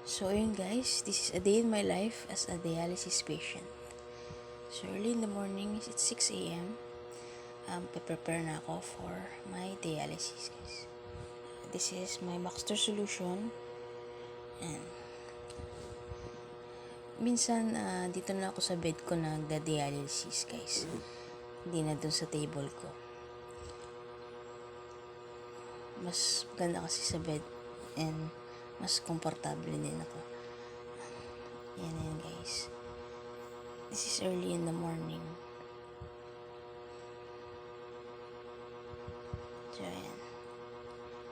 So ayun guys, this is a day in my life as a dialysis patient. So early in the morning, it's 6 a.m. Prepare na ako for my dialysis guys. This is my Baxter solution. And minsan dito na ako sa bed ko nagda-dialysis guys. Hindi na dun sa table ko. Mas ganda kasi sa bed and mas komportable din ako. Yan guys. This is early in the morning. So ayan.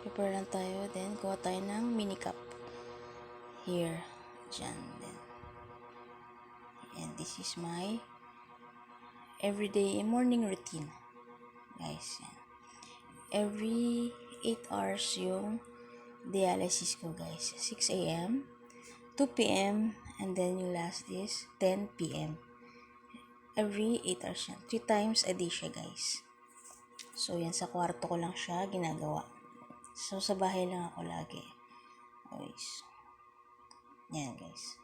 Prepare lang tayo. Then kuha tayo ng mini cup. Here. Diyan. Then. And this is my everyday morning routine. Guys. Yan. Every 8 hours yung dialysis ko guys. 6 a.m. 2 p.m. and then yung last is 10 p.m. Every 8 hours yan. 3 times a day siya guys. So yan, sa kwarto ko lang siya ginagawa. So sa bahay lang ako lagi. Guys. Yan guys.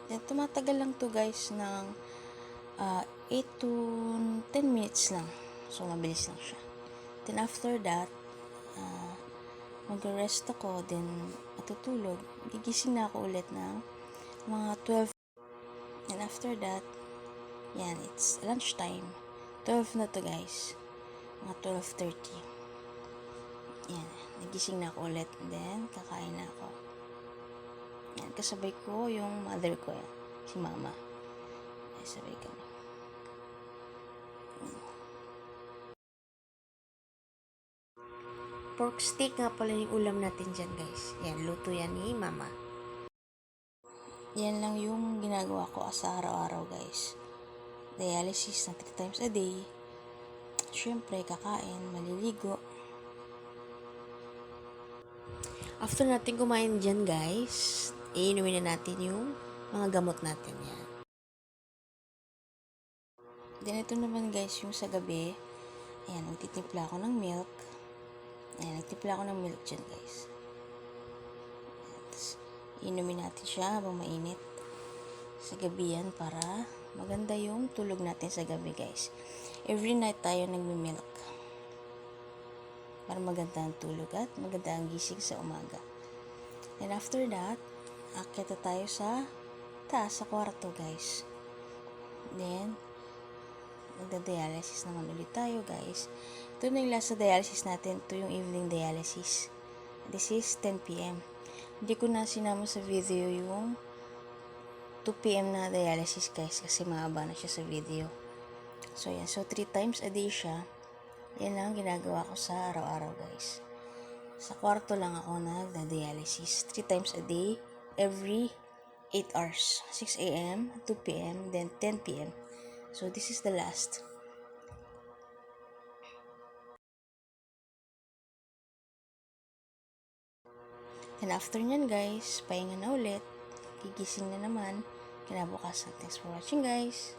Then tumatagal lang to guys ng 8 to 10 minutes lang. So mabilis lang siya. Then after that, mag-rest ako, then matutulog. Gigising na ako ulit ng mga 12. And after that, yan, it's lunchtime. 12 na to guys. Mga 12:30. Yan, nagising na ako ulit. Then, kakain na ako. Yan, kasabay ko yung mother ko, yan, si mama. Yan, sabay kami. Pork steak nga pala yung ulam natin dyan guys. Yan, luto yan ni mama. Yan lang yung ginagawa ko sa araw-araw guys. Dialysis na 3 times a day. Siyempre, kakain, maliligo. After natin kumain dyan guys, iinumin na natin yung mga gamot natin yan. Then ito naman guys, yung sa gabi, ayan, magtitimpla ako ng milk. Ayan, nagtimpla ako ng milk dyan guys. Tapos, inumin natin siya habang mainit. Sa gabi yan para maganda yung tulog natin sa gabi guys. Every night tayo nagmi-milk. Para maganda ang tulog at maganda ang gising sa umaga. And after that, akita tayo sa taas, sa kwarto guys. Then, magda-dialysis naman ulit tayo guys. Ito na yung last sa dialysis natin. Ito yung evening dialysis. This is 10 p.m. Hindi ko na sinama sa video yung 2 p.m. na dialysis guys kasi mahaba na siya sa video. So yan. So 3 times a day siya. Yan lang ginagawa ko sa araw-araw guys. Sa kwarto lang ako nagda-dialysis. 3 times a day. Every 8 hours. 6 a.m., 2 p.m., then 10 p.m. So this is the last. And after nyan guys, pahinga na ulit. Gigising na naman. Kinabukasan. Thanks for watching guys.